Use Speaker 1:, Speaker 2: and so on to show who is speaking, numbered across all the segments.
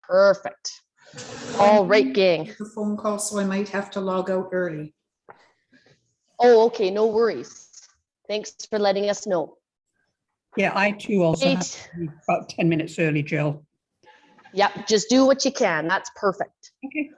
Speaker 1: Perfect. All right, gang.
Speaker 2: The phone call, so I might have to log out early.
Speaker 1: Oh, okay, no worries. Thanks for letting us know.
Speaker 3: Yeah, I too also have to be about 10 minutes early, Jill.
Speaker 1: Yep, just do what you can. That's perfect.
Speaker 3: Okay.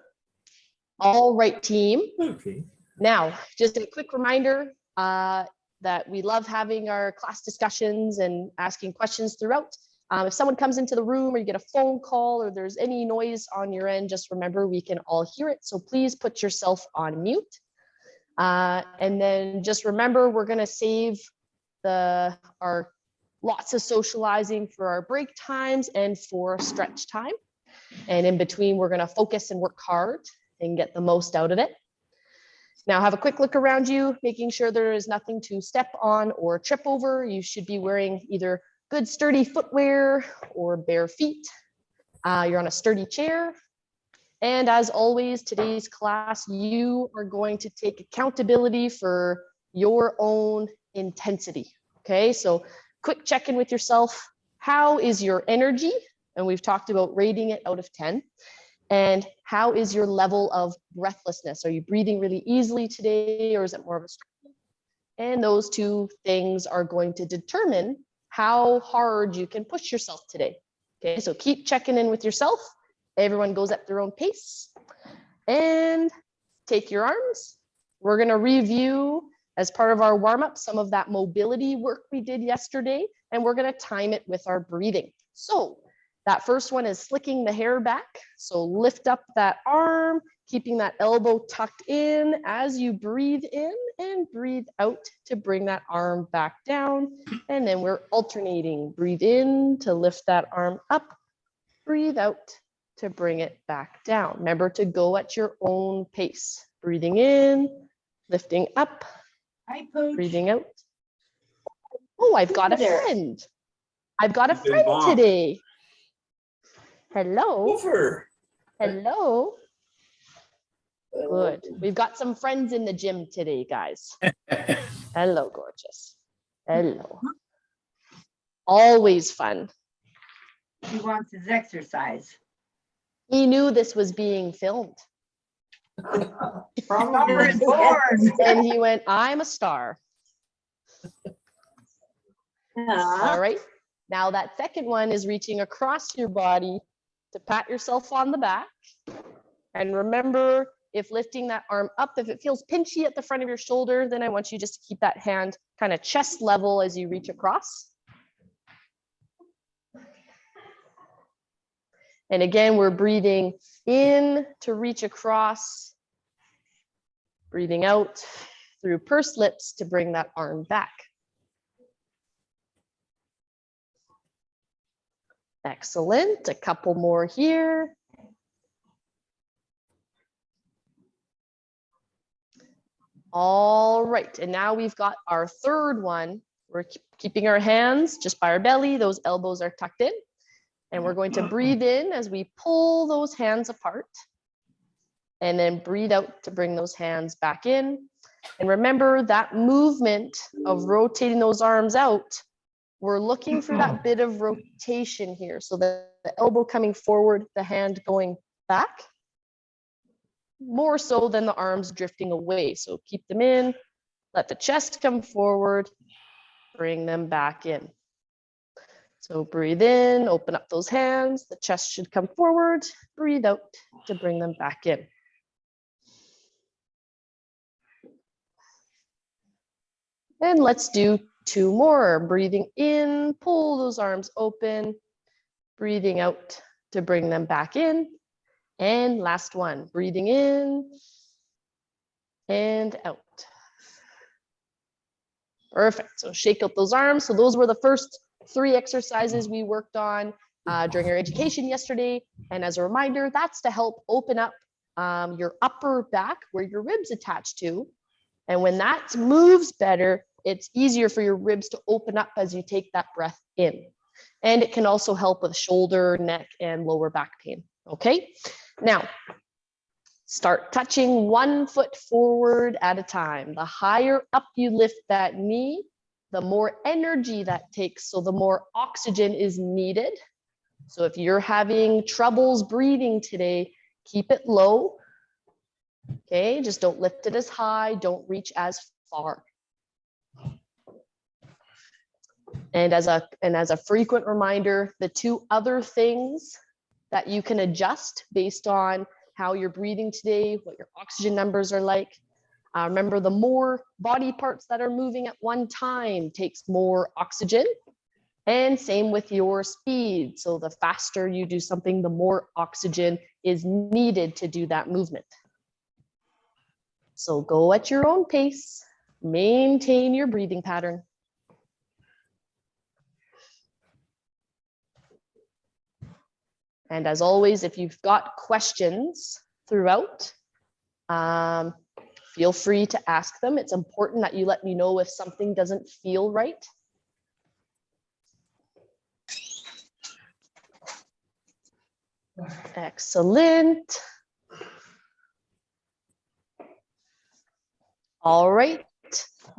Speaker 1: All right, team.
Speaker 4: Okay.
Speaker 1: Now, just a quick reminder that we love having our class discussions and asking questions throughout. If someone comes into the room or you get a phone call or there's any noise on your end, just remember we can all hear it. So please put yourself on mute. And then just remember, we're going to save our lots of socializing for our break times and for stretch time. And in between, we're going to focus and work hard and get the most out of it. Now have a quick look around you, making sure there is nothing to step on or trip over. You should be wearing either good sturdy footwear or bare feet. You're on a sturdy chair. And as always, today's class, you are going to take accountability for your own intensity. Okay, so quick check-in with yourself. How is your energy? And we've talked about rating it out of 10. And how is your level of breathlessness? Are you breathing really easily today, or is it more of a struggle? And those two things are going to determine how hard you can push yourself today. Okay, so keep checking in with yourself. Everyone goes at their own pace. And take your arms. We're going to review, as part of our warm-up, some of that mobility work we did yesterday, and we're going to time it with our breathing. So that first one is slicking the hair back. So lift up that arm, keeping that elbow tucked in as you breathe in and breathe out to bring that arm back down. And then we're alternating. Breathe in to lift that arm up, breathe out to bring it back down. Remember to go at your own pace. Breathing in, lifting up, breathing out. Oh, I've got a friend. I've got a friend today. Hello.
Speaker 4: Over.
Speaker 1: Hello. Good. We've got some friends in the gym today, guys. Hello, gorgeous. Hello. Always fun.
Speaker 5: He wants his exercise.
Speaker 1: He knew this was being filmed.
Speaker 5: Lommer is born.
Speaker 1: And he went, I'm a star. All right. Now that second one is reaching across your body to pat yourself on the back. And remember, if lifting that arm up, if it feels pinchy at the front of your shoulder, then I want you just to keep that hand kind of chest level as you reach across. And again, we're breathing in to reach across, breathing out through pursed lips to bring that arm back. Excellent. A couple more here. All right. And now we've got our third one. We're keeping our hands just by our belly. Those elbows are tucked in. And we're going to breathe in as we pull those hands apart. And then breathe out to bring those hands back in. And remember that movement of rotating those arms out. We're looking for that bit of rotation here. So the elbow coming forward, the hand going back, more so than the arms drifting away. So keep them in, let the chest come forward, bring them back in. So breathe in, open up those hands, the chest should come forward, breathe out to bring them back in. And let's do two more. Breathing in, pull those arms open, breathing out to bring them back in. And last one, breathing in and out. Perfect. So shake out those arms. So those were the first 3 exercises we worked on during our education yesterday. And as a reminder, that's to help open up your upper back where your ribs attach to. And when that moves better, it's easier for your ribs to open up as you take that breath in. And it can also help with shoulder, neck, and lower back pain. Okay, now start touching 1 foot forward at a time. The higher up you lift that knee, the more energy that takes. So the more oxygen is needed So if you're having troubles breathing today, keep it low. Okay, just don't lift it as high, don't reach as far. And as a frequent reminder, the two other things that you can adjust based on how you're breathing today, what your oxygen numbers are like. Remember, the more body parts that are moving at one time takes more oxygen, and same with your speed. So the faster you do something, the more oxygen is needed to do that movement. So go at your own pace, maintain your breathing pattern. And as always, if you've got questions throughout, feel free to ask them. It's important that you let me know if something doesn't feel right. Excellent. All right.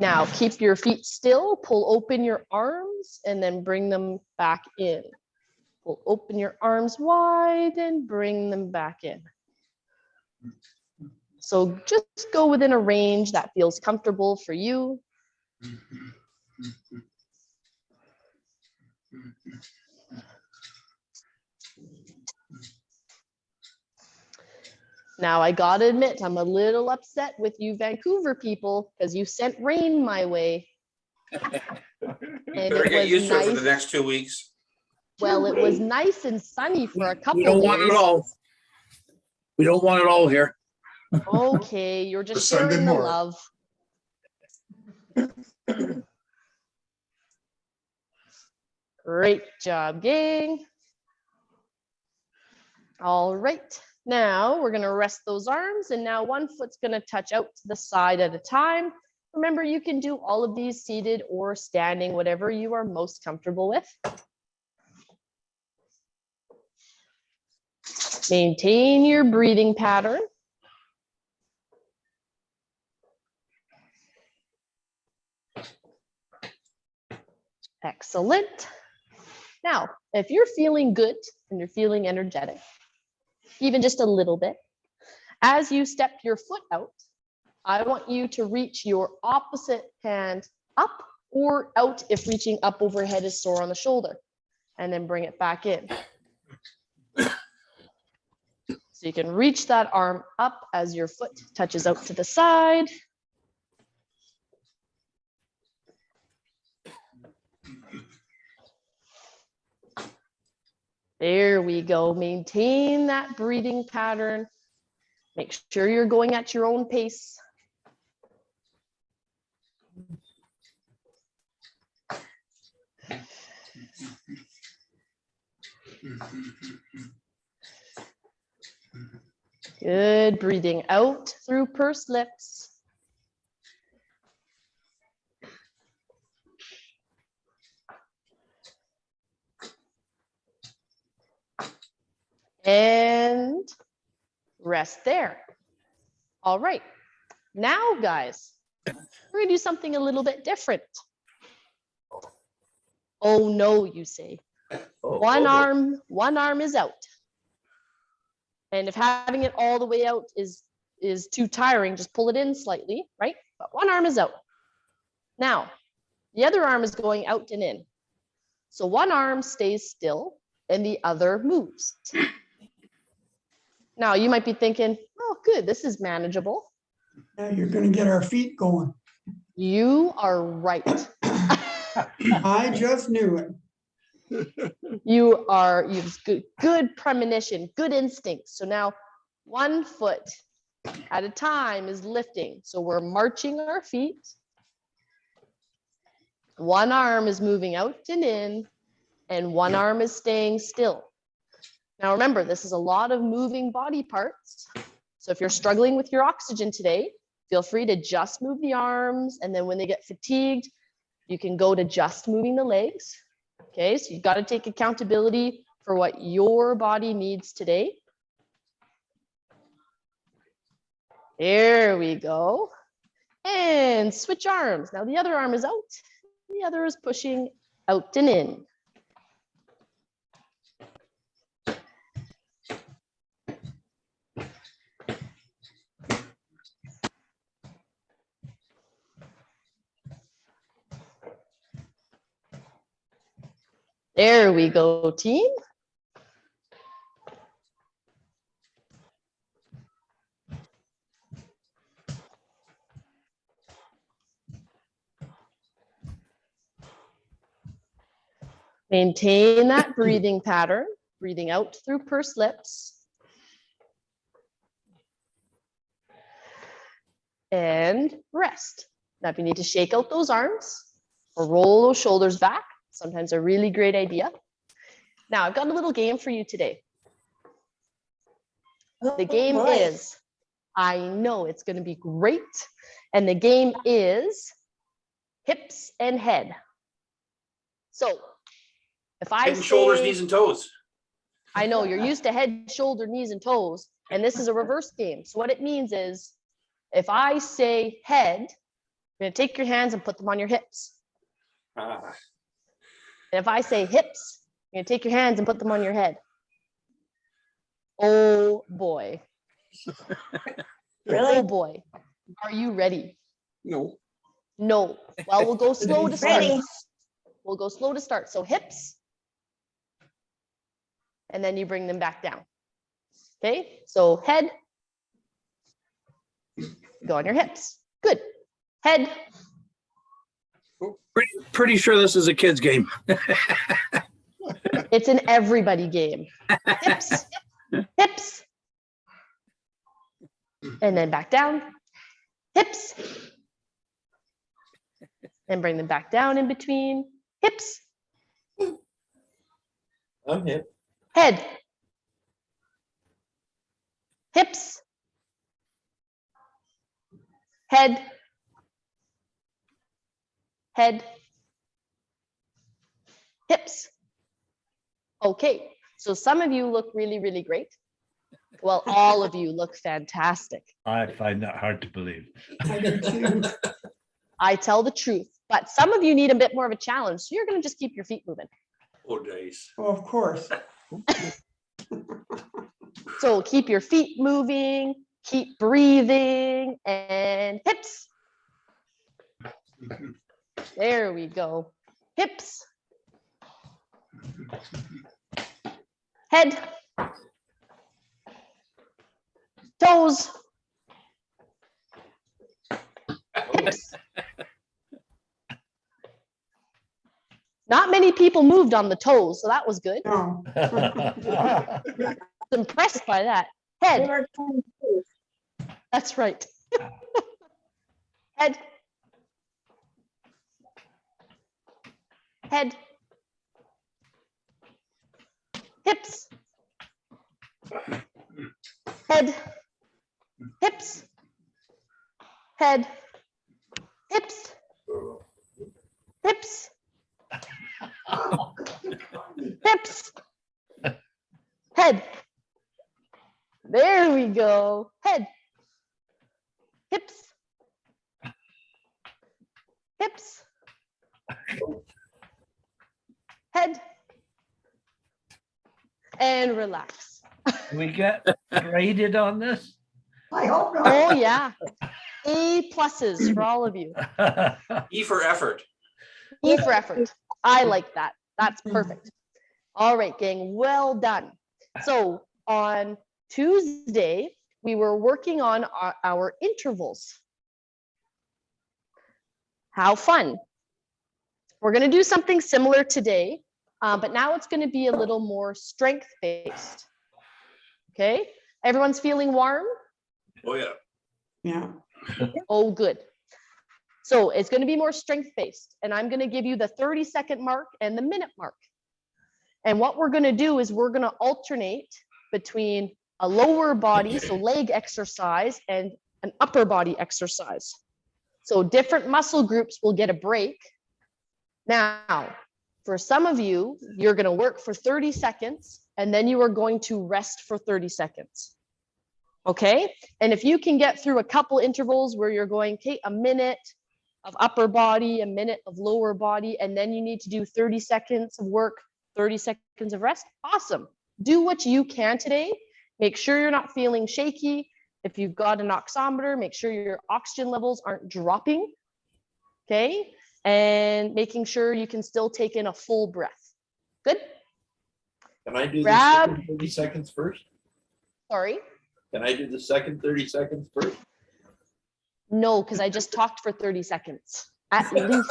Speaker 1: Now keep your feet still, pull open your arms, and then bring them back in. Pull open your arms wide and bring them back in. So just go within a range that feels comfortable for you. Now I gotta admit, I'm a little upset with you Vancouver people because you sent rain my way. And
Speaker 4: Better
Speaker 1: it
Speaker 4: get
Speaker 1: was
Speaker 4: used to it for
Speaker 1: nice.
Speaker 4: the next 2 weeks.
Speaker 1: Well, it was nice and sunny for a couple
Speaker 6: We don't want it
Speaker 1: days.
Speaker 6: all. We don't want it all here.
Speaker 1: Okay, you're just
Speaker 7: Sunday
Speaker 1: sharing the
Speaker 7: morning.
Speaker 1: love. Great job, gang. All right, now we're gonna rest those arms, and now one foot's gonna touch out to the side at a time. Remember, you can do all of these seated or standing, whatever you are most comfortable with. Maintain your breathing pattern. Excellent. Now, if you're feeling good and you're feeling energetic, even just a little bit, as you step your foot out, I want you to reach your opposite hand up or out if reaching up overhead is sore on the shoulder, and then bring it back in. So you can reach that arm up as your foot touches out to the side. There we go. Maintain that breathing pattern. Make sure you're going at your own pace. Good. Breathing out through pursed lips. And rest there. All right. Now, guys, we're gonna do something a little bit different. Oh no, you say. One arm is out. And if having it all the way out is too tiring, just pull it in slightly, right? But one arm is out. Now, the other arm is going out and in. So one arm stays still and the other moves. Now you might be thinking, oh, good, this is manageable.
Speaker 8: Now you're gonna get our feet going.
Speaker 1: You are right.
Speaker 8: I just knew it.
Speaker 1: You've good premonition, good instincts. So now one foot at a time is lifting. So we're marching our feet. One arm is moving out and in, and one arm is staying still. Now remember, this is a lot of moving body parts. So if you're struggling with your oxygen today, feel free to just move the arms, and then when they get fatigued, you can go to just moving the legs. Okay, so you've got to take accountability for what your body needs today. There we go. And switch arms. Now the other arm is out. The other is pushing out and in. There we go, team. Maintain that breathing pattern, breathing out through pursed lips. And rest. Now, if you need to shake out those arms or roll those shoulders back, sometimes a really great idea. Now, I've got a little game for you today. The game is, I know it's going to be great, and the game is hips and head. So, if I
Speaker 6: Head and
Speaker 1: say,
Speaker 6: shoulders, knees and toes.
Speaker 1: I know you're used to head, shoulder, knees, and toes, and this is a reverse game. So what it means is, if I say head, you're going to take your hands and put them on your hips.
Speaker 6: Ah,
Speaker 1: And if I say hips, you're going to take your hands and put them on your head. Oh boy.
Speaker 5: Really?
Speaker 1: Oh boy. Are you ready?
Speaker 6: no.
Speaker 1: No. Well, we'll go slow to start.
Speaker 5: Ready.
Speaker 1: We'll go slow to start. So hips. And then you bring them back down. Okay. So head. Go on your hips. Good. Head.
Speaker 6: Pretty sure this is a kid's game.
Speaker 1: It's an everybody game. Hips. Hips. And then back down. Hips. And bring them back down in between. Hips.
Speaker 6: I'm hip.
Speaker 1: Head. Hips. Head. Head. Hips. Okay, so some of you look really, really great. Well, all of you look fantastic.
Speaker 4: I find that hard to believe.
Speaker 8: I do too.
Speaker 1: I tell the truth, but some of you need a bit more of a challenge. So you're going to just keep your feet moving.
Speaker 6: Oh, days.
Speaker 8: Well, of course.
Speaker 1: So keep your feet moving, keep breathing, and hips. There we go. Hips. Head. Toes. Hips. Not many people moved on the toes, so that was good.
Speaker 8: No.
Speaker 1: I was impressed by that. Head. That's right. Head. Head. Hips. Head. Hips. Head. Hips. Hips. Hips. Head. There we go. Head. Hips. Hips. Head. And relax.
Speaker 4: We get graded on this?
Speaker 5: I hope not.
Speaker 1: Oh yeah. A pluses for all of you.
Speaker 6: E for effort.
Speaker 1: E for effort. I like that. That's perfect. All right, gang, well done. So on Tuesday, we were working on our intervals. How fun. We're going to do something similar today, but now it's going to be a little more strength-based. Okay, everyone's feeling warm?
Speaker 6: Oh, yeah.
Speaker 8: Yeah.
Speaker 1: Oh, good. So it's going to be more strength-based, and I'm going to give you the 30-second mark and the minute mark. And what we're going to do is we're going to alternate between a lower body, so leg exercise, and an upper body exercise. So different muscle groups will get a break. Now, for some of you, you're going to work for 30 seconds, and then you are going to rest for 30 seconds. Okay? And if you can get through a couple intervals where you're going, okay, a minute of upper body, a minute of lower body, and then you need to do 30 seconds of work, 30 seconds of rest, awesome. Do what you can today. Make sure you're not feeling shaky. If you've got an oximeter, make sure your oxygen levels aren't dropping. Okay? And making sure you can still take in a full breath. Good.
Speaker 6: Can I do the
Speaker 1: Grab.
Speaker 6: second 30 seconds first?
Speaker 1: Sorry.
Speaker 6: Can I do the second 30 seconds first?
Speaker 1: No, because I just talked for 30 seconds at least.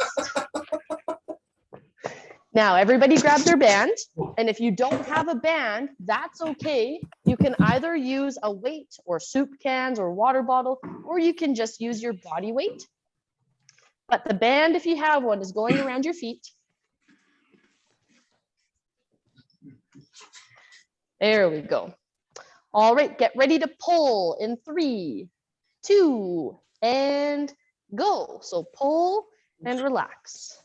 Speaker 1: Now, everybody grab their band. And if you don't have a band, that's okay. You can either use a weight or soup cans or water bottle, or you can just use your body weight. But the band, if you have one, is going around your feet. There we go. All right, get ready to pull in 3, 2, and go. So pull and relax.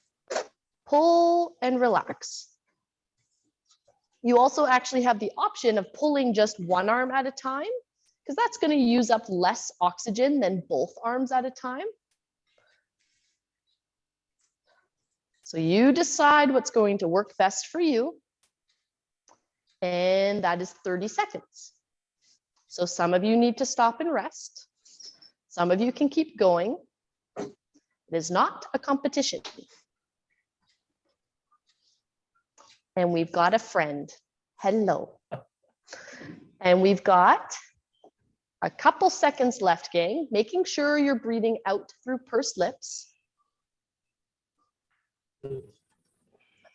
Speaker 1: Pull and relax. You also actually have the option of pulling just one arm at a time, because that's going to use up less oxygen than both arms at a time. So you decide what's going to work best for you. And that is 30 seconds. So some of you need to stop and rest. Some of you can keep going. It is not a competition. And we've got a friend. Hello. And we've got a couple seconds left, gang, making sure you're breathing out through pursed lips.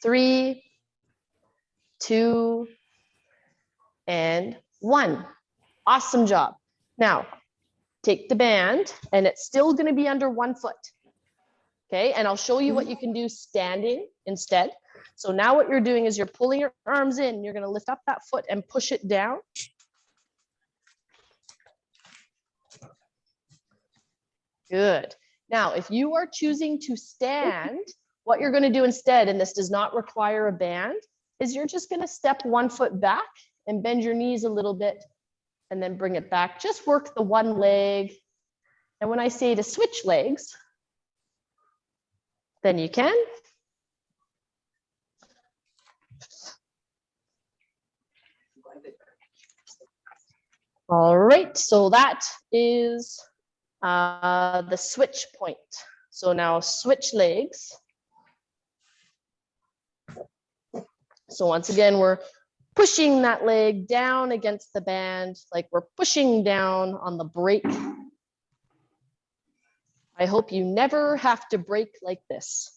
Speaker 1: 3, 2, and 1. Awesome job. Now, take the band, and it's still going to be under 1 foot. Okay, and I'll show you what you can do standing instead. So now what you're doing is you're pulling your arms in, you're going to lift up that foot and push it down. Good. Now, if you are choosing to stand, what you're going to do instead, and this does not require a band, is you're just going to step 1 foot back and bend your knees a little bit and then bring it back. Just work the one leg. And when I say to switch legs, then you can. All right, so that is the switch point. So now switch legs. So once again, we're pushing that leg down against the band, like we're pushing down on the brake. I hope you never have to brake like this.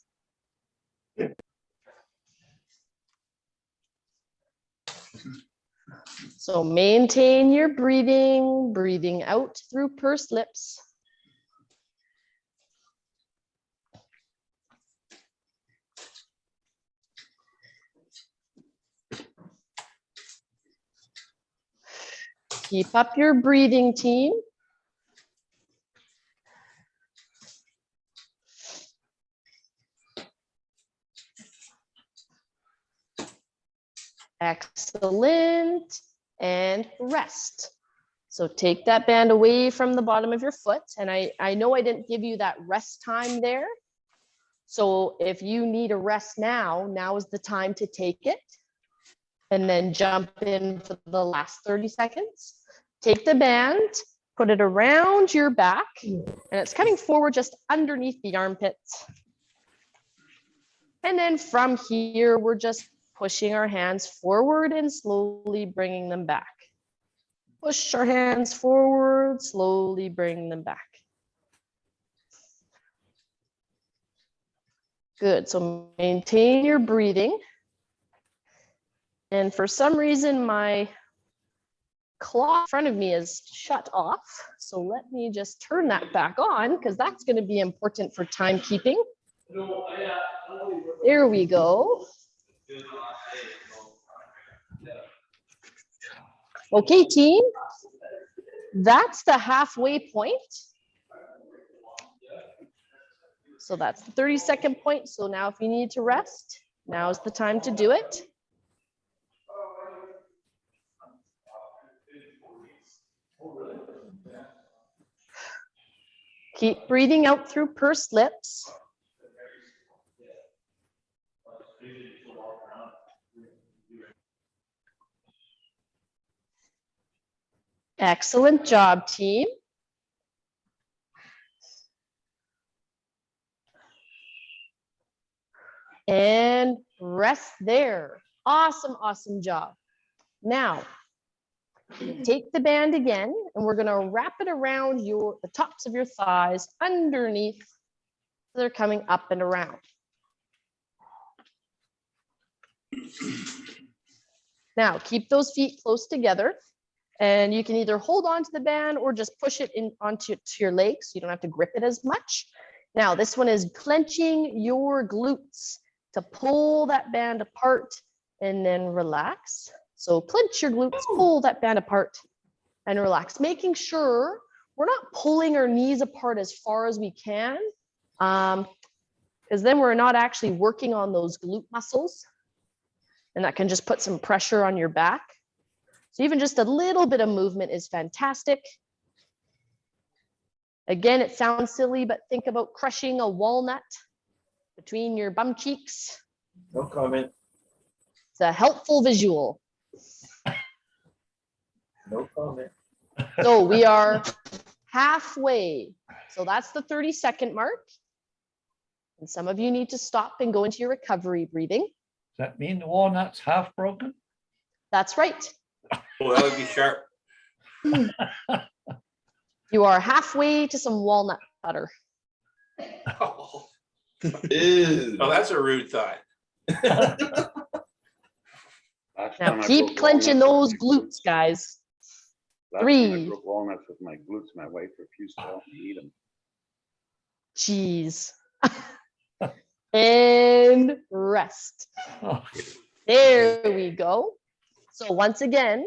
Speaker 1: So maintain your breathing, breathing out through pursed lips. Keep up your breathing, team. Excellent. And rest. So take that band away from the bottom of your foot. And I know I didn't give you that rest time there. So if you need a rest now, now is the time to take it. And then jump in for the last 30 seconds. Take the band, put it around your back, and it's coming forward just underneath the armpits. And then from here, we're just pushing our hands forward and slowly bringing them back. Push our hands forward, slowly bring them back. Good, so maintain your breathing. And for some reason, my clock in front of me is shut off. So let me just turn that back on because that's going to be important for timekeeping. There we go. Okay, team, that's the halfway point. So that's the 30-second point. So now if you need to rest, now is the time to do it. Keep breathing out through pursed lips. Excellent job, team. And rest there. Awesome, awesome job. Now, take the band again, and we're gonna wrap it around the tops of your thighs underneath. So they're coming up and around. Now, keep those feet close together, and you can either hold on to the band or just push it in onto your legs. You don't have to grip it as much. Now, this one is clenching your glutes to pull that band apart and then relax. So clench your glutes, pull that band apart and relax, making sure we're not pulling our knees apart as far as we can, because then we're not actually working on those glute muscles, and that can just put some pressure on your back. So even just a little bit of movement is fantastic. Again, it sounds silly, but think about crushing a walnut between your bum cheeks.
Speaker 6: No comment.
Speaker 1: It's a helpful visual.
Speaker 6: No comment.
Speaker 1: So we are halfway. So that's the 30-second mark. And some of you need to stop and go into your recovery breathing.
Speaker 4: Does that mean the walnut's half broken?
Speaker 1: That's right.
Speaker 6: Well, that would be sharp.
Speaker 1: You are halfway to some walnut butter.
Speaker 6: Oh, that's a rude thought.
Speaker 1: Now keep clenching those glutes, guys.
Speaker 7: I
Speaker 1: 3.
Speaker 7: broke walnuts with my glutes. My wife refused to help me eat them.
Speaker 1: Jeez. And rest.
Speaker 4: Oh,
Speaker 1: There we go. So once again,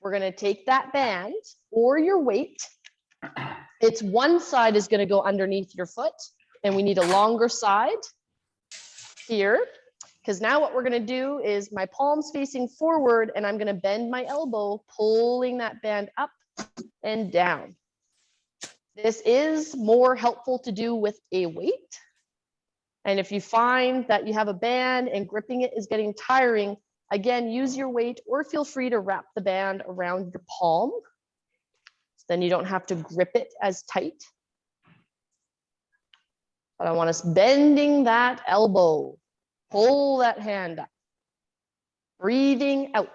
Speaker 1: we're going to take that band or your weight. It's one side is going to go underneath your foot, and we need a longer side here, because now what we're going to do is my palms facing forward, and I'm going to bend my elbow, pulling that band up and down. This is more helpful to do with a weight. And if you find that you have a band and gripping it is getting tiring, again, use your weight or feel free to wrap the band around your palm. Then you don't have to grip it as tight. But I want us bending that elbow, pull that hand up, breathing out.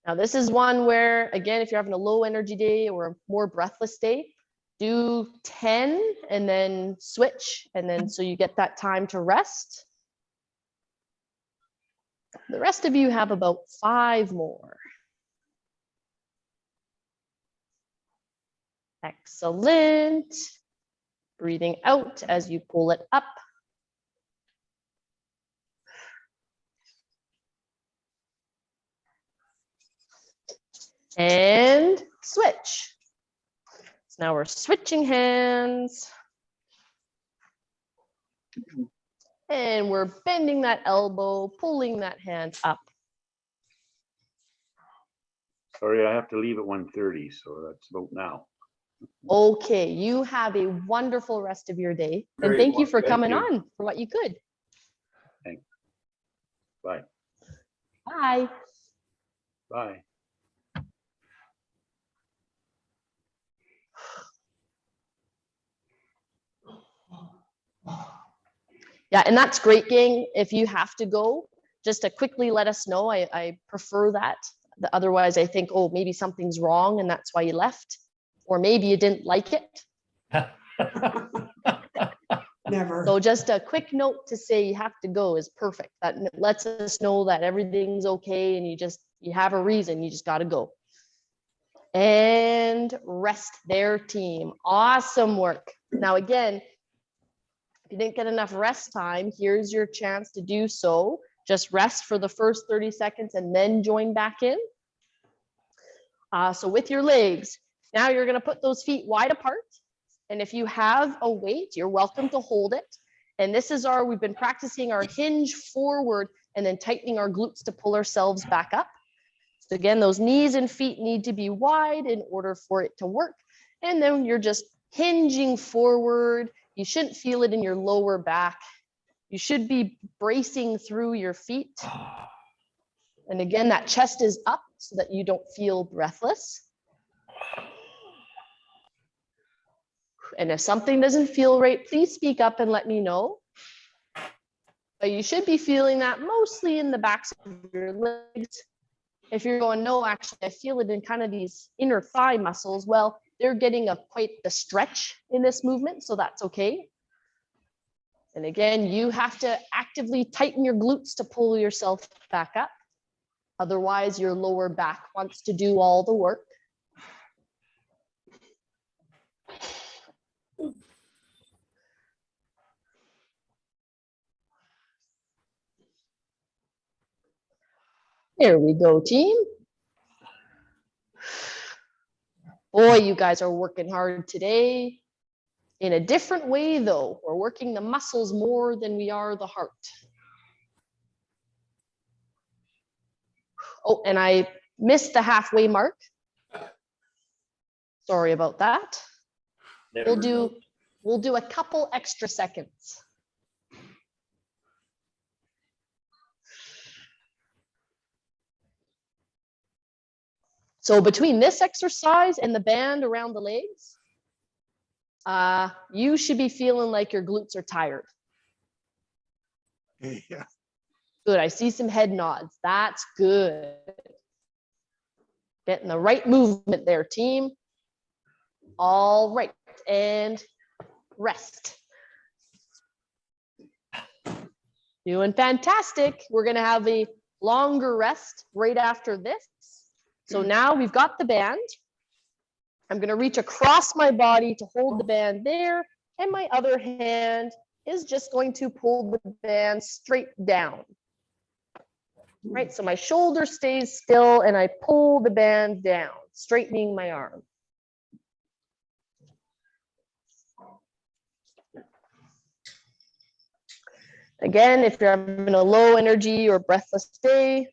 Speaker 1: Now this is one where, again, if you're having a low energy day or a more breathless day, do 10 and then switch, and then so you get that time to rest. The rest of you have about 5 more. Excellent. Breathing out as you pull it up. And switch. So now we're switching hands. And we're bending that elbow, pulling that hand up.
Speaker 7: Sorry, I have to leave at 1:30, so that's about now.
Speaker 1: Okay, you have a wonderful rest of your day. And
Speaker 6: Great
Speaker 1: thank you
Speaker 6: one.
Speaker 1: for
Speaker 6: Thank
Speaker 1: coming
Speaker 6: you.
Speaker 1: on for what you could.
Speaker 7: Thanks. Bye.
Speaker 1: Bye.
Speaker 7: Bye.
Speaker 1: Yeah, and that's great, gang. If you have to go, just to quickly let us know. I prefer that. Otherwise, I think, oh, maybe something's wrong and that's why you left. Or maybe you didn't like it.
Speaker 8: Never.
Speaker 1: So just a quick note to say you have to go is perfect. That lets us know that everything's okay and you have a reason, you just got to go. And rest their team. Awesome work. Now, again, if you didn't get enough rest time, here's your chance to do so. Just rest for the first 30 seconds and then join back in. So with your legs, now you're going to put those feet wide apart. And if you have a weight, you're welcome to hold it. And this is we've been practicing our hinge forward and then tightening our glutes to pull ourselves back up. So again, those knees and feet need to be wide in order for it to work. And then you're just hinging forward. You shouldn't feel it in your lower back. You should be bracing through your feet. And again, that chest is up so that you don't feel breathless. And if something doesn't feel right, please speak up and let me know. But you should be feeling that mostly in the backs of your legs. If you're going, no, actually, I feel it in kind of these inner thigh muscles, well, they're getting quite the stretch in this movement, so that's okay. And again, you have to actively tighten your glutes to pull yourself back up. Otherwise, your lower back wants to do all the work. Here we go, team. Boy, you guys are working hard today. In a different way, though. We're working the muscles more than we are the heart. Oh, and I missed the halfway mark. Sorry about that. We'll do a couple extra seconds. So between this exercise and the band around the legs, you should be feeling like your glutes are tired.
Speaker 8: Yeah.
Speaker 1: Good, I see some head nods. That's good. Getting the right movement there, team. All right, and rest. Doing fantastic. We're gonna have a longer rest right after this. So now we've got the band. I'm gonna reach across my body to hold the band there, and my other hand is just going to pull the band straight down. Right, so my shoulder stays still and I pull the band down, straightening my arm. Again, if you're having a low energy or breathless day,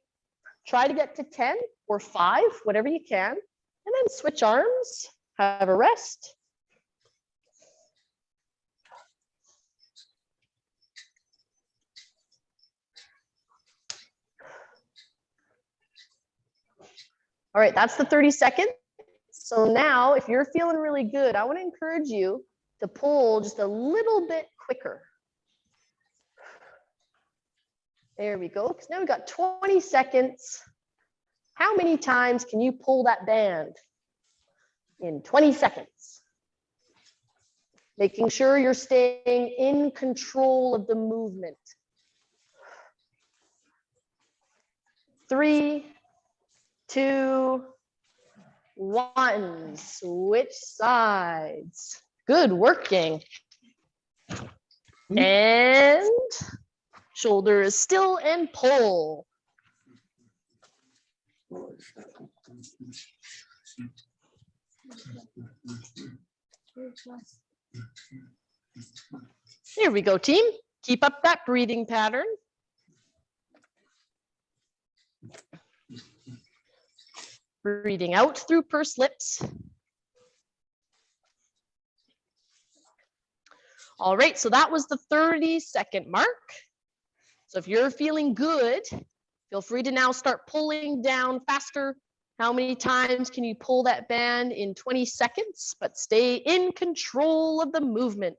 Speaker 1: try to get to 10 or 5, whatever you can, and then switch arms, have a rest. All right, that's the 30 seconds. So now, if you're feeling really good, I want to encourage you to pull just a little bit quicker. There we go, because now we've got 20 seconds. How many times can you pull that band in 20 seconds? Making sure you're staying in control of the movement. 3, 2, 1, switch sides. Good working. And shoulder is still and pull. Here we go, team. Keep up that breathing pattern. Breathing out through pursed lips. All right, so that was the 30-second mark. So if you're feeling good, feel free to now start pulling down faster. How many times can you pull that band in 20 seconds, but stay in control of the movement?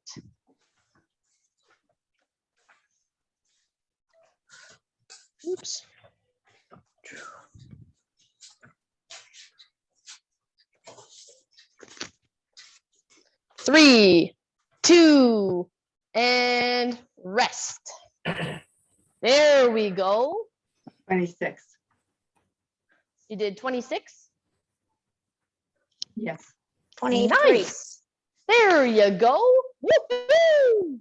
Speaker 1: Oops. Three, 2, and rest. There we go.
Speaker 5: 26.
Speaker 1: You did 26?
Speaker 5: Yes.
Speaker 9: 23.
Speaker 1: Nice. There you go. Woohoo!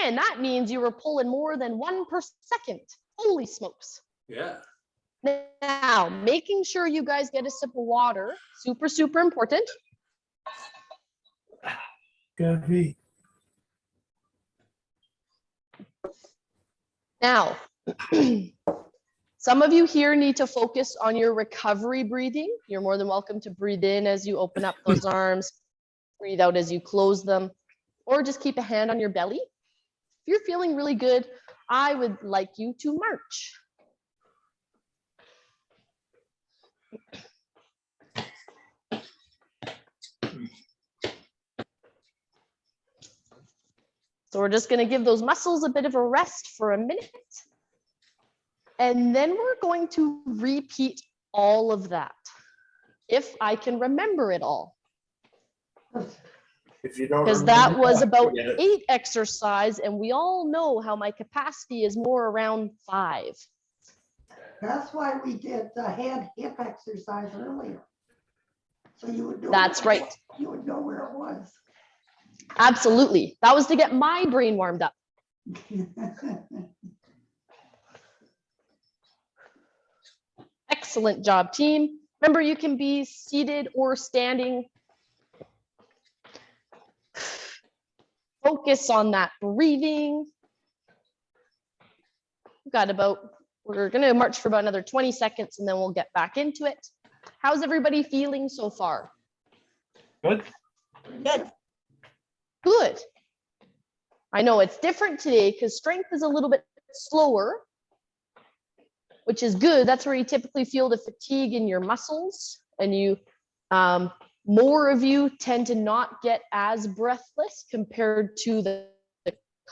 Speaker 1: And that means you were pulling more than 1 per second. Holy smokes.
Speaker 6: Yeah.
Speaker 1: Now, making sure you guys get a sip of water, super, super important.
Speaker 4: Gabby.
Speaker 1: Now, some of you here need to focus on your recovery breathing. You're more than welcome to breathe in as you open up those arms, breathe out as you close them, or just keep a hand on your belly. If you're feeling really good, I would like you to march. So we're just going to give those muscles a bit of a rest for a minute. And then we're going to repeat all of that, if I can remember it all.
Speaker 6: If you don't.
Speaker 1: Because that
Speaker 6: remember,
Speaker 1: was about
Speaker 6: forget it.
Speaker 1: 8 exercise, and we all know how my capacity is more around 5.
Speaker 8: That's why we did the head hip exercise earlier. So you would know.
Speaker 1: That's
Speaker 8: where it
Speaker 1: right.
Speaker 8: was. You would know where it was.
Speaker 1: Absolutely. That was to get my brain warmed up. Excellent job, team. Remember, you can be seated or standing. Focus on that breathing. We're going to march for about another 20 seconds and then we'll get back into it. How's everybody feeling so far?
Speaker 4: Good.
Speaker 5: Good.
Speaker 1: Good. I know it's different today because strength is a little bit slower, which is good. That's where you typically feel the fatigue in your muscles, and more of you tend to not get as breathless compared to the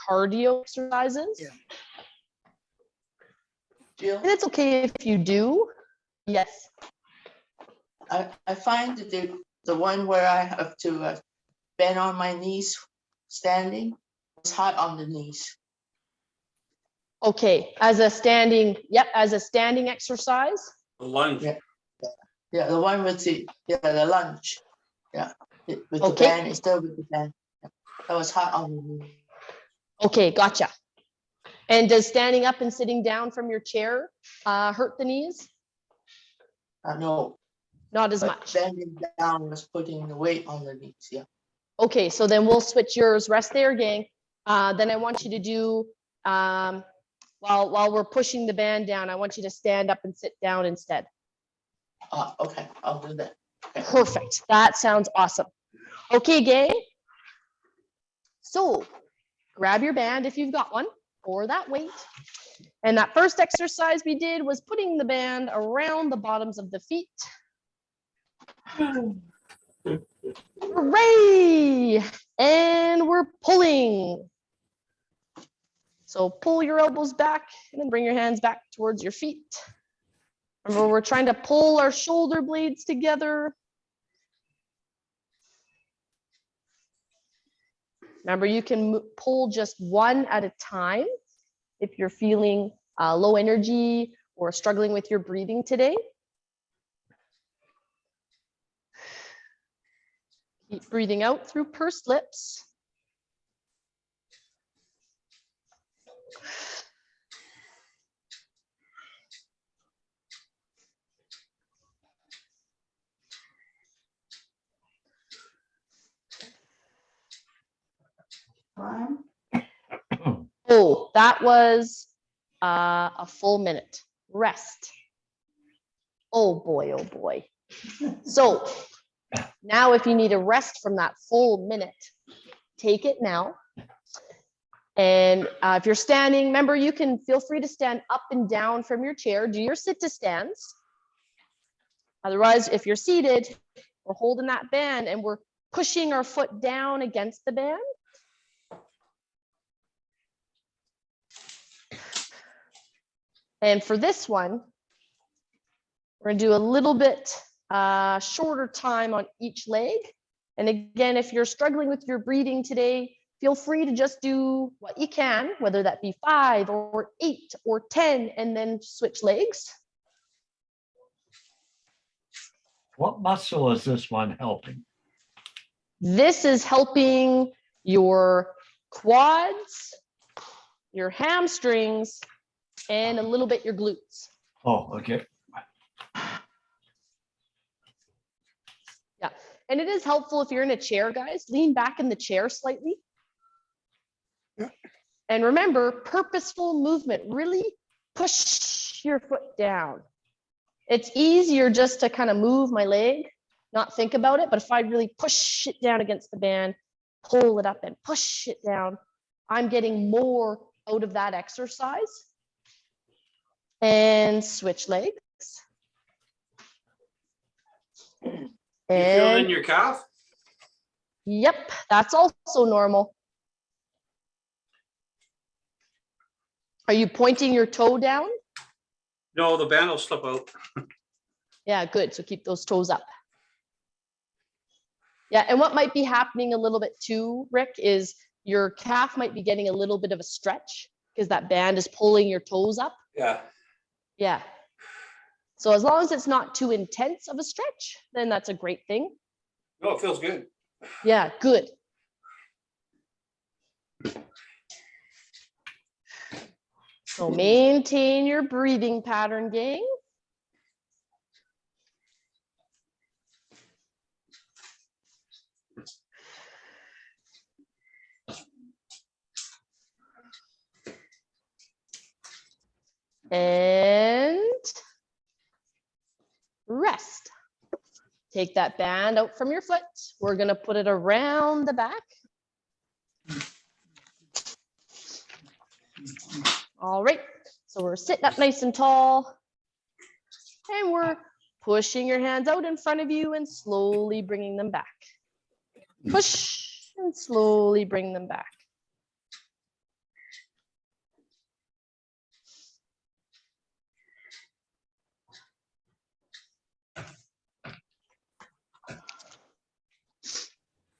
Speaker 1: cardio exercises.
Speaker 9: Yeah.
Speaker 10: Jill,
Speaker 1: And it's okay if you do. Yes.
Speaker 10: I find that the one where I have to bend on my knees standing is hot on the knees.
Speaker 1: Okay. As a standing exercise.
Speaker 6: Lunge.
Speaker 10: Yeah. Yeah, the one with the lunge. Yeah, with the
Speaker 1: Okay.
Speaker 10: band, it's still with the band. Yeah. That was hot on the knee.
Speaker 1: Okay, gotcha. And does standing up and sitting down from your chair hurt the knees?
Speaker 10: No,
Speaker 1: Not as
Speaker 10: but
Speaker 1: much.
Speaker 10: bending down was putting the weight on the knees. Yeah.
Speaker 1: Okay, so then we'll switch yours. Rest there, gang. Then I want you to do, while we're pushing the band down, I want you to stand up and sit down instead.
Speaker 10: Okay, I'll do that. Okay.
Speaker 1: Perfect. That sounds awesome. Okay, gang. So grab your band if you've got one, or that weight. And that first exercise we did was putting the band around the bottoms of the feet. Hooray! And we're pulling. So pull your elbows back and then bring your hands back towards your feet. Remember, we're trying to pull our shoulder blades together. Remember, you can pull just one at a time if you're feeling low energy or struggling with your breathing today. Keep breathing out through pursed lips.
Speaker 8: Time.
Speaker 1: Oh, that was a full minute. Rest. Oh boy, oh boy. So now if you need a rest from that full minute, take it now. And if you're standing, remember, you can feel free to stand up and down from your chair. Do your sit to stands. Otherwise, if you're seated, we're holding that band and we're pushing our foot down against the band. And for this one, we're gonna do a little bit shorter time on each leg. And again, if you're struggling with your breathing today, feel free to just do what you can, whether that be 5 or 8 or 10, and then switch legs.
Speaker 4: What muscle is this one helping?
Speaker 1: This is helping your quads, your hamstrings, and a little bit your glutes.
Speaker 4: Oh, okay.
Speaker 1: Yeah, and it is helpful if you're in a chair, guys. Lean back in the chair slightly.
Speaker 9: Yeah.
Speaker 1: And remember, purposeful movement. Really push your foot down. It's easier just to kind of move my leg, not think about it. But if I really push it down against the band, pull it up and push it down, I'm getting more out of that exercise. And switch legs.
Speaker 6: You feel it in your calf?
Speaker 1: Yep, that's also normal. Are you pointing your toe down?
Speaker 9: No, the band will slip out.
Speaker 1: Yeah, good. So keep those toes up. Yeah, and what might be happening a little bit too, Rick, is your calf might be getting a little bit of a stretch because that band is pulling your toes up.
Speaker 9: Yeah.
Speaker 1: Yeah. So as long as it's not too intense of a stretch, then that's a great thing.
Speaker 9: No, it feels good.
Speaker 1: Yeah, good. So maintain your breathing pattern, gang. And rest. Take that band out from your foot. We're going to put it around the back. All right. So we're sitting up nice and tall. And we're pushing your hands out in front of you and slowly bringing them back. Push and slowly bring them back.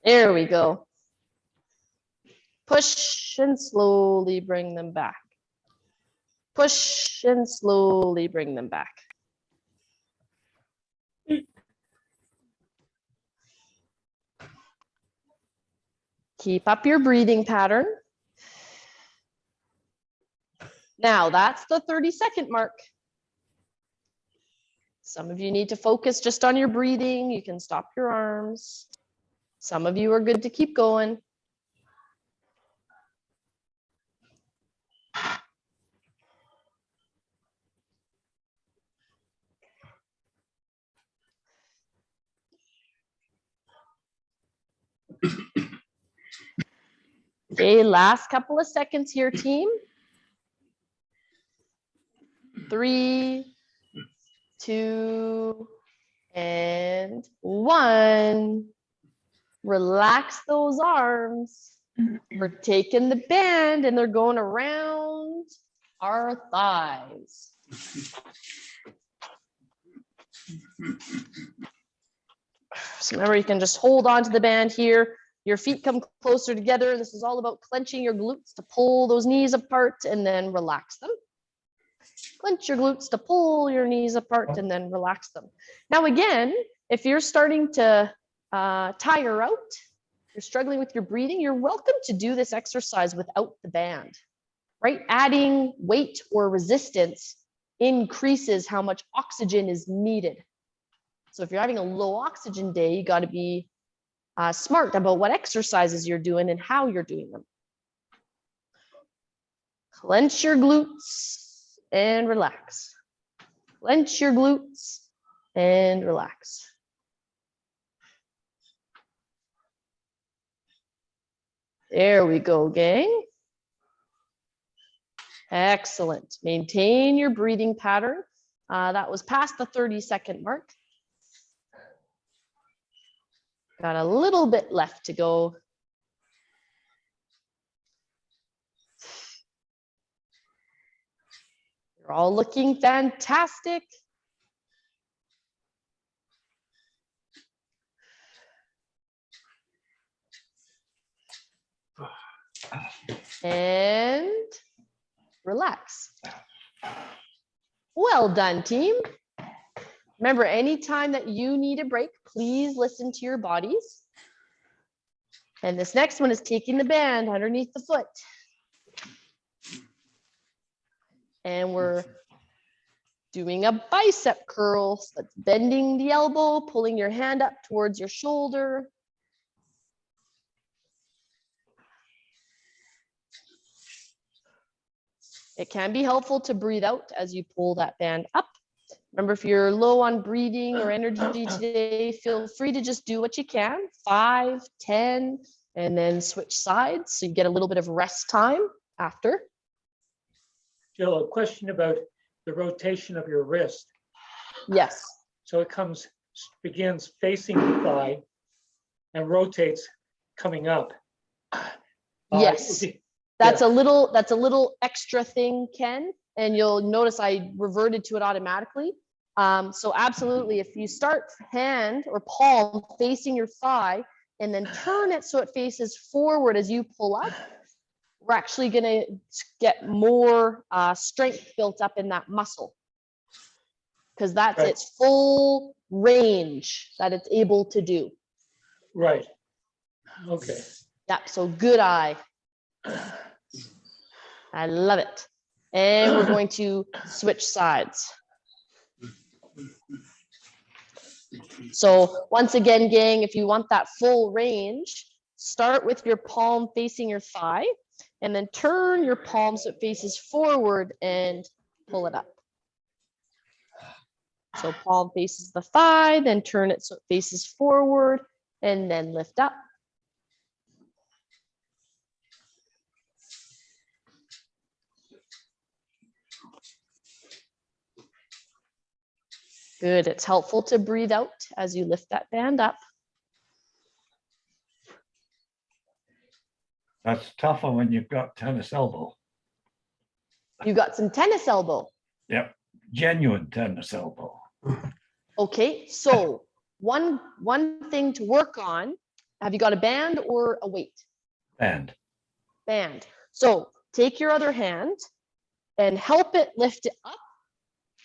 Speaker 1: There we go. Push and slowly bring them back. Push and slowly bring them back. Keep up your breathing pattern. Now that's the 30-second mark. Some of you need to focus just on your breathing. You can stop your arms. Some of you are good to keep going. Okay, last couple of seconds here, team. 3, 2, and 1. Relax those arms. We're taking the band and they're going around our thighs. So remember, you can just hold on to the band here. Your feet come closer together. This is all about clenching your glutes to pull those knees apart and then relax them. Clench your glutes to pull your knees apart and then relax them. Now again, if you're starting to tire out, you're struggling with your breathing, you're welcome to do this exercise without the band, right? Adding weight or resistance increases how much oxygen is needed. So if you're having a low oxygen day, you got to be smart about what exercises you're doing and how you're doing them. Clench your glutes and relax. Clench your glutes and relax. There we go, gang. Excellent. Maintain your breathing pattern. That was past the 30-second mark. Got a little bit left to go. You're all looking fantastic. And relax. Well done, team. Remember, anytime that you need a break, please listen to your bodies. And this next one is taking the band underneath the foot. And we're doing a bicep curl. So that's bending the elbow, pulling your hand up towards your shoulder. It can be helpful to breathe out as you pull that band up. Remember, if you're low on breathing or energy today, feel free to just do what you can, 5, 10, and then switch sides so you get a little bit of rest time after.
Speaker 6: Jill, a question about the rotation of your wrist.
Speaker 1: Yes.
Speaker 6: So it begins facing the thigh and rotates coming up.
Speaker 1: Yes. That's a little extra thing, Ken, and you'll notice I reverted to it automatically. So absolutely, if you start hand or palm facing your thigh and then turn it so it faces forward as you pull up, we're actually gonna get more strength built up in that muscle. Because that's
Speaker 6: Right.
Speaker 1: its full range that it's able to do.
Speaker 6: Right. Okay.
Speaker 1: Yep, so good eye. I love it. And we're going to switch sides. So once again, gang, if you want that full range, start with your palm facing your thigh and then turn your palm so it faces forward and pull it up. So palm faces the thigh, then turn it so it faces forward and then lift up. Good, it's helpful to breathe out as you lift that band up.
Speaker 4: That's tougher when you've got tennis elbow.
Speaker 1: You got some tennis elbow.
Speaker 4: Yep, genuine tennis elbow.
Speaker 1: Okay, so one thing to work on, have you got a band or a weight?
Speaker 4: And
Speaker 1: Band. So take your other hand and help it lift it up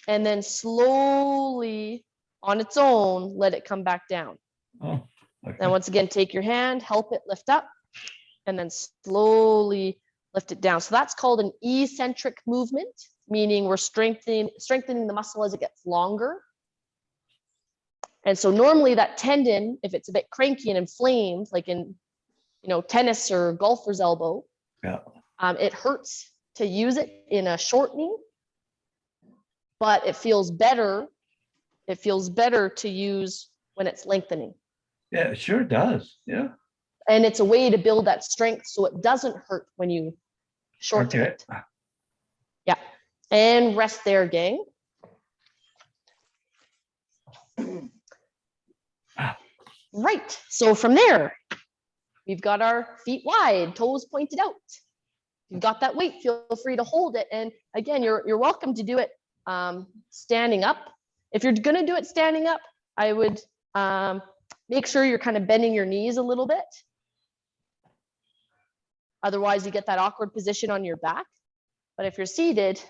Speaker 1: and then slowly on its own, let it come back down.
Speaker 4: oh, okay.
Speaker 1: Then once again, take your hand, help it lift up and then slowly lift it down. So that's called an eccentric movement, meaning we're strengthening the muscle as it gets longer. And so normally that tendon, if it's a bit cranky and inflamed, like in, tennis or golfer's elbow,
Speaker 4: Yeah.
Speaker 1: It hurts to use it in a shortening, but it feels better. It feels better to use when it's lengthening.
Speaker 4: Yeah, it sure does. Yeah.
Speaker 1: And it's a way to build that strength so it doesn't hurt when you shorten
Speaker 4: Okay.
Speaker 1: it. Yeah. And rest there, gang. Right. So from there, we've got our feet wide, toes pointed out. You've got that weight, feel free to hold it. And again, you're welcome to do it standing up. If you're gonna do it standing up, I would make sure you're kind of bending your knees a little bit. Otherwise, you get that awkward position on your back. But if you're seated,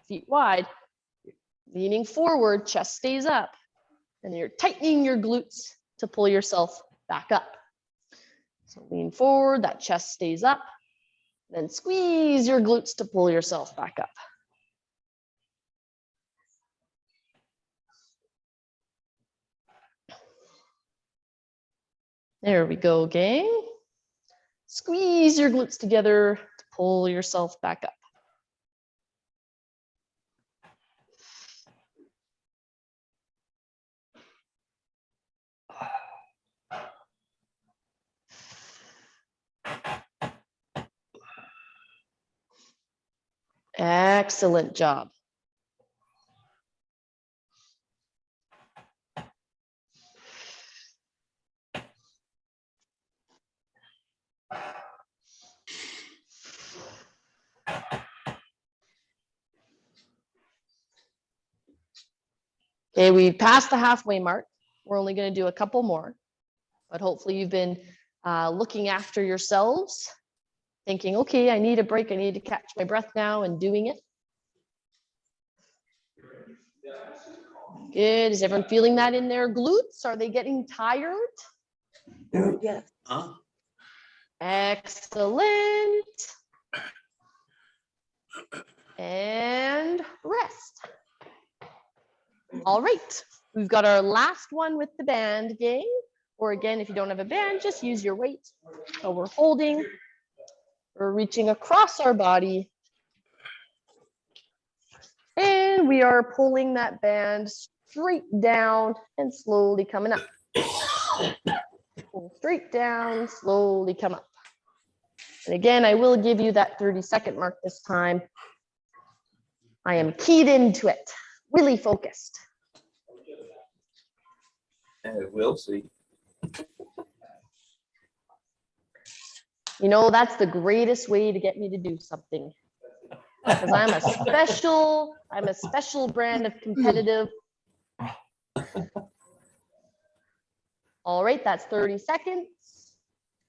Speaker 1: feet wide, leaning forward, chest stays up, and you're tightening your glutes to pull yourself back up. So lean forward, that chest stays up, then squeeze your glutes to pull yourself back up. There we go, gang. Squeeze your glutes together to pull yourself back up. Excellent job. Okay, we passed the halfway mark. We're only going to do a couple more, but hopefully you've been looking after yourselves, thinking, okay, I need a break. I need to catch my breath now and doing it. Good. Is everyone feeling that in their glutes? Are they getting tired?
Speaker 10: Yes.
Speaker 9: Huh?
Speaker 1: Excellent. And rest. All right. We've got our last one with the band, gang. Or again, if you don't have a band, just use your weight. So we're holding, we're reaching across our body. And we are pulling that band straight down and slowly coming up. Pull straight down, slowly come up. And again, I will give you that 30-second mark this time. I am keyed into it, really focused.
Speaker 9: And we'll see.
Speaker 1: You know, that's the greatest way to get me to do something. Because I'm a special brand of competitive. All right, that's 30 seconds.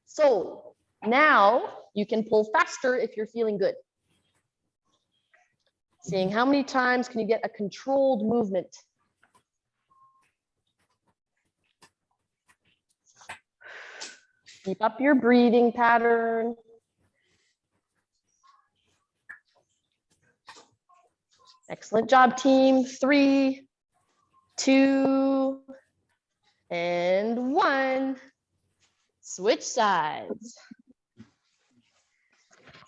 Speaker 1: So now you can pull faster if you're feeling good. Seeing how many times can you get a controlled movement. Keep up your breathing pattern. Excellent job, team. 3, 2, and 1. Switch sides.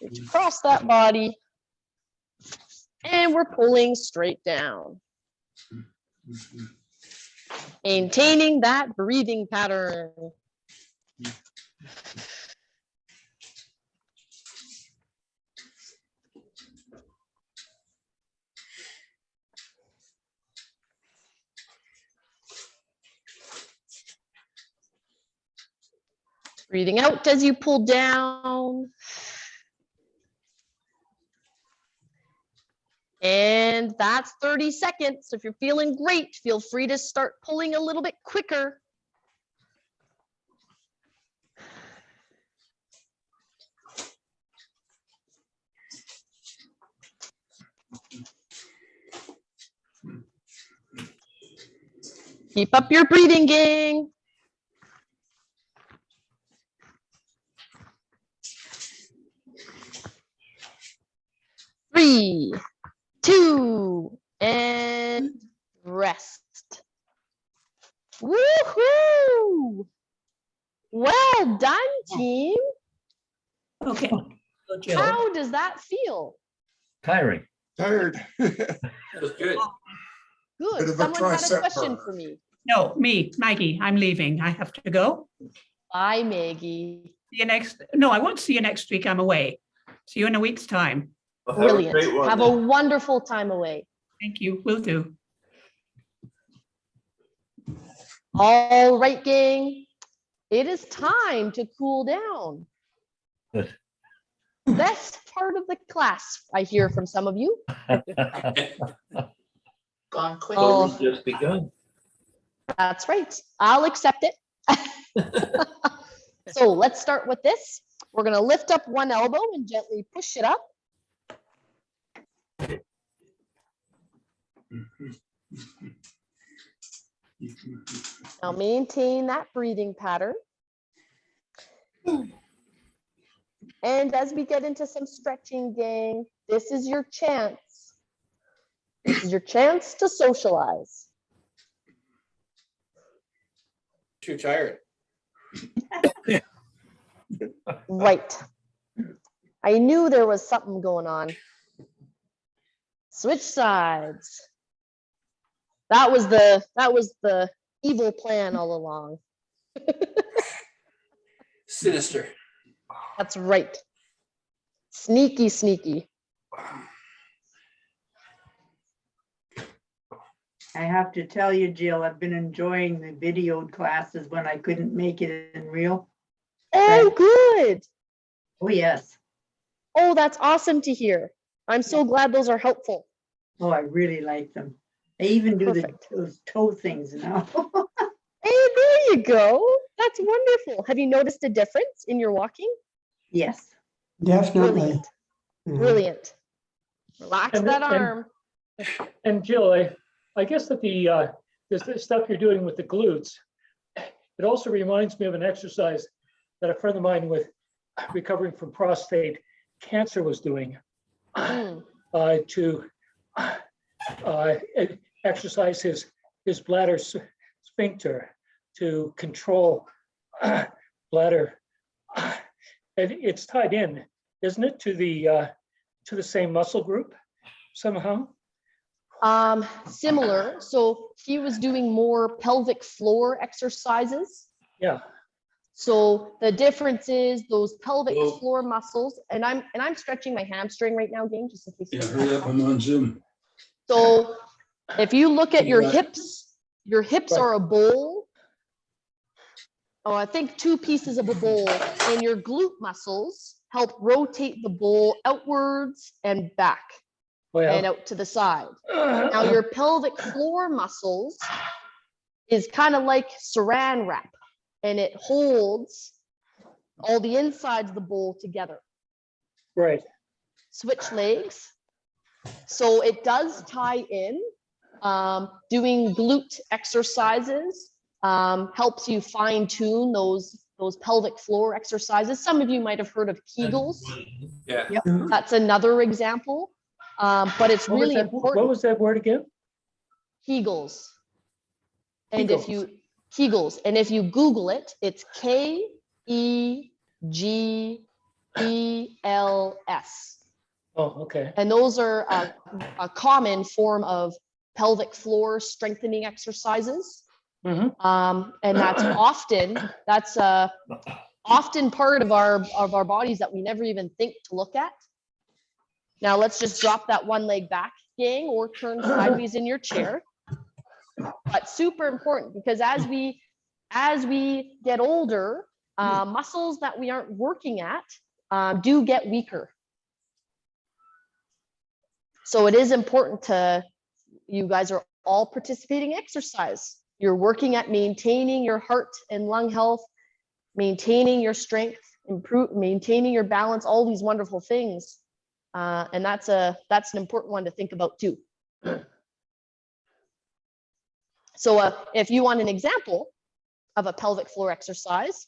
Speaker 1: Reach across that body. And we're pulling straight down. Maintaining that breathing pattern. Breathing out as you pull down. And that's 30 seconds. So if you're feeling great, feel free to start pulling a little bit quicker. Keep up your breathing, gang. Three, 2, and rest. Woohoo! Well done, team.
Speaker 3: Okay. So Jill,
Speaker 1: How does that feel?
Speaker 4: Tiring.
Speaker 11: Tired.
Speaker 9: That was good.
Speaker 1: Good.
Speaker 11: Bit of a
Speaker 1: Someone had a
Speaker 11: tricep
Speaker 1: question
Speaker 11: burn.
Speaker 1: for me.
Speaker 3: no, me, Maggie, I'm leaving. I have to go.
Speaker 1: Bye, Maggie.
Speaker 3: See you next, no, I won't see you next week. I'm away. See you in a week's time.
Speaker 11: Well, have a
Speaker 1: Brilliant.
Speaker 11: great one
Speaker 1: Have a
Speaker 11: then.
Speaker 1: wonderful time away.
Speaker 3: Thank you. Will do.
Speaker 1: All right, gang. It is time to cool down.
Speaker 4: Good.
Speaker 1: Best part of the class, I hear from some of you.
Speaker 10: Gone quick.
Speaker 1: Oh.
Speaker 9: We've just begun.
Speaker 1: That's right. I'll accept it. So let's start with this. We're going to lift up one elbow and gently push it up. Now maintain that breathing pattern. And as we get into some stretching, gang, this is your chance. This is your chance to socialize.
Speaker 9: Too tired.
Speaker 1: Right. I knew there was something going on. Switch sides. That was the evil plan all along.
Speaker 9: Sinister.
Speaker 1: That's right. Sneaky, sneaky.
Speaker 5: I have to tell you, Jill, I've been enjoying the videoed classes when I couldn't make it in real.
Speaker 1: Oh, good.
Speaker 5: Oh, yes.
Speaker 1: Oh, that's awesome to hear. I'm so glad those are helpful.
Speaker 5: Oh, I really like them. I even do
Speaker 1: Perfect.
Speaker 5: those toe things now.
Speaker 1: Hey, there you go. That's wonderful. Have you noticed a difference in your walking?
Speaker 5: Yes.
Speaker 11: Definitely.
Speaker 1: Brilliant.
Speaker 11: Mhm.
Speaker 1: Brilliant. Relax
Speaker 6: And-
Speaker 1: that
Speaker 6: and-
Speaker 1: arm.
Speaker 6: And Jill, I guess that the stuff you're doing with the glutes, it also reminds me of an exercise that a friend of mine with recovering from prostate cancer was doing
Speaker 1: Mm.
Speaker 6: to exercise his bladder sphincter to control bladder. And it's tied in, isn't it, to the same muscle group somehow?
Speaker 1: Similar. So he was doing more pelvic floor exercises.
Speaker 6: Yeah.
Speaker 1: So the difference is those pelvic
Speaker 9: Whoa.
Speaker 1: floor muscles, and I'm stretching my hamstring right now, gang, just in case.
Speaker 11: Yeah, hurry up, I'm on Zoom.
Speaker 1: So if you look at your
Speaker 11: Right.
Speaker 1: hips
Speaker 6: Right.
Speaker 1: are a bowl. oh, I think 2 pieces of a bowl, and your glute muscles help rotate the bowl outwards and back and out to the side. Now your pelvic floor muscles is kind of like saran wrap, and it holds all the insides of the bowl together.
Speaker 6: Right.
Speaker 1: Switch legs. So it does tie in. Doing glute exercises helps you fine tune those pelvic floor exercises. Some of you might have heard of Kegels.
Speaker 9: Yeah.
Speaker 1: That's another example. But it's really important.
Speaker 6: What was that word again?
Speaker 1: Kegels. And if you Kegels, and if you Google it, it's KEGELS.
Speaker 6: Oh, okay.
Speaker 1: And those are a common form of pelvic floor strengthening exercises.
Speaker 6: Mhm.
Speaker 1: And that's often part of our bodies that we never even think to look at. Now let's just drop that one leg back, gang, or turn sideways in your chair. But super important, because as we get older, muscles that we aren't working at do get weaker. So it is important you guys are all participating exercise. You're working at maintaining your heart and lung health, maintaining your strength, maintaining your balance, all these wonderful things. And that's an important one to think about too. So if you want an example of a pelvic floor exercise,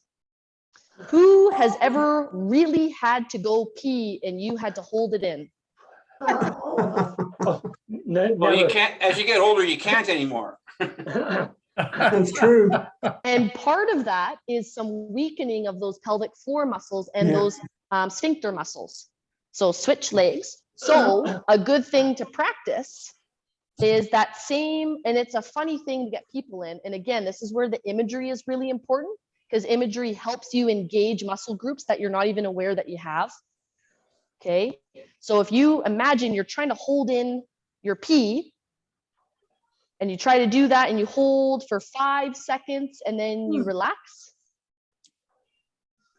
Speaker 1: who has ever really had to go pee and you had to hold it in?
Speaker 9: Well, you can't, as you get older, you can't anymore.
Speaker 11: That's true.
Speaker 1: And part of that is some weakening of those pelvic floor muscles and those sphincter muscles. So switch legs. So a good thing to practice is that same, and it's a funny thing to get people in. And again, this is where the imagery is really important, because imagery helps you engage muscle groups that you're not even aware that you have. Okay, so if you imagine you're trying to hold in your pee, and you try to do that and you hold for 5 seconds and then you relax.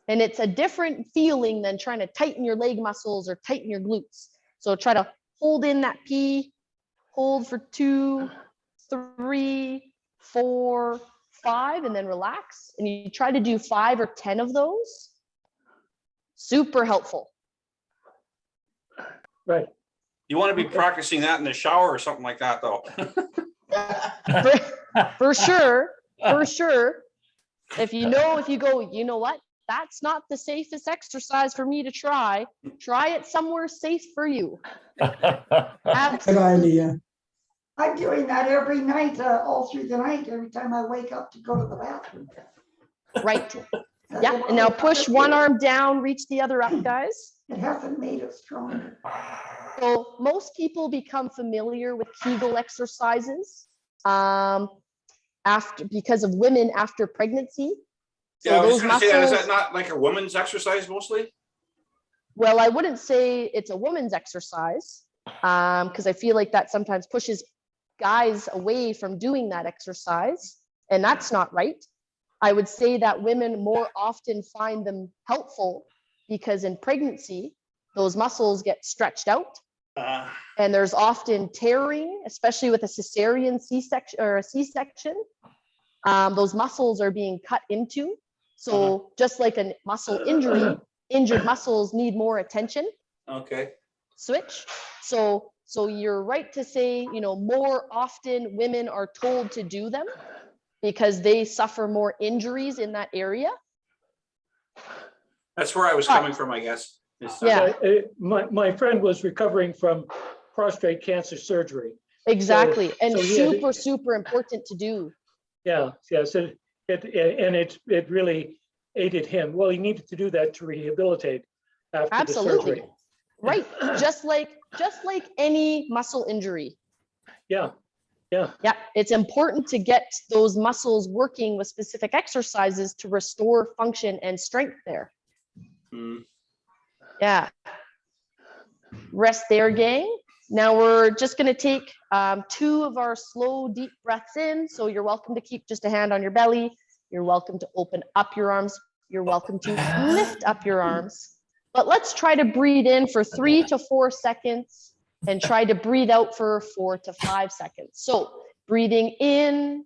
Speaker 1: And it's a different feeling than trying to tighten your leg muscles or tighten your glutes. So try to hold in that pee, hold for 2, 3, 4, 5, and then relax. And you try to do 5 or 10 of those. Super helpful.
Speaker 6: Right.
Speaker 9: You want to be practicing that in the shower or something like that, though.
Speaker 1: For sure. If you go, you know what? That's not the safest exercise for me to try. Try it somewhere safe for you.
Speaker 11: Good idea.
Speaker 8: I'm doing that every night, all through the night, every time I wake up to go to the bathroom.
Speaker 1: Right. Yeah, and now push one arm down, reach the other up, guys.
Speaker 8: It hasn't made it stronger.
Speaker 1: So most people become familiar with Kegel exercises because of women after pregnancy. So
Speaker 9: Yeah, I was
Speaker 1: those
Speaker 9: just gonna say that, is
Speaker 1: muscles,
Speaker 9: that not like a woman's exercise mostly?
Speaker 1: well, I wouldn't say it's a woman's exercise, because I feel like that sometimes pushes guys away from doing that exercise, and that's not right. I would say that women more often find them helpful because in pregnancy, those muscles get stretched out. And there's often tearing, especially with a cesarean C-section or a C-section. Those muscles are being cut into. So just like a muscle injury, injured muscles need more attention.
Speaker 9: Okay.
Speaker 1: Switch. So you're right to say, more often women are told to do them because they suffer more injuries in that area.
Speaker 9: That's where I was coming from, I guess.
Speaker 1: Yeah.
Speaker 6: My friend was recovering from prostate cancer surgery.
Speaker 1: Exactly. And
Speaker 6: so
Speaker 1: super important to do.
Speaker 6: Yeah. So it really aided him. Well, he needed to do that to rehabilitate after the surgery.
Speaker 1: Right. Just like any muscle injury.
Speaker 6: Yeah.
Speaker 1: It's important to get those muscles working with specific exercises to restore function and strength there. Yeah. Rest there, gang. Now we're just going to take 2 of our slow, deep breaths in. So you're welcome to keep just a hand on your belly. You're welcome to open up your arms. You're welcome to lift up your arms. But let's try to breathe in for 3 to 4 seconds and try to breathe out for 4 to 5 seconds. So breathing in,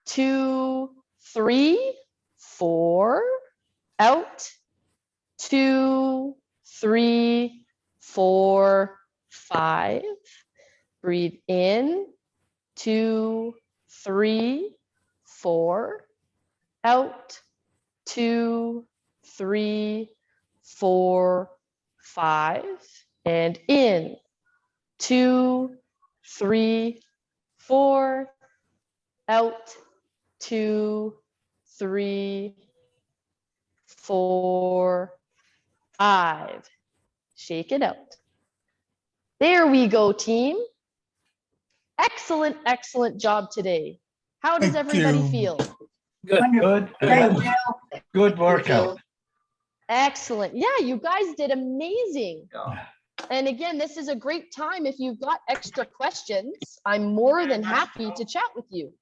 Speaker 1: 2, 3, 4, out, 2, 3, 4, 5. Breathe in, 2, 3, 4, out, 2, 3, 4, 5, and in, 2, 3, 4, out, 2, 3, 4, 5. Shake it out. There we go, team. Excellent, excellent job today. How does everybody feel?
Speaker 4: Good. Good workout.
Speaker 1: Excellent. Yeah, you guys did amazing. And again, this is a great time. If you've got extra questions, I'm more than happy to chat with you.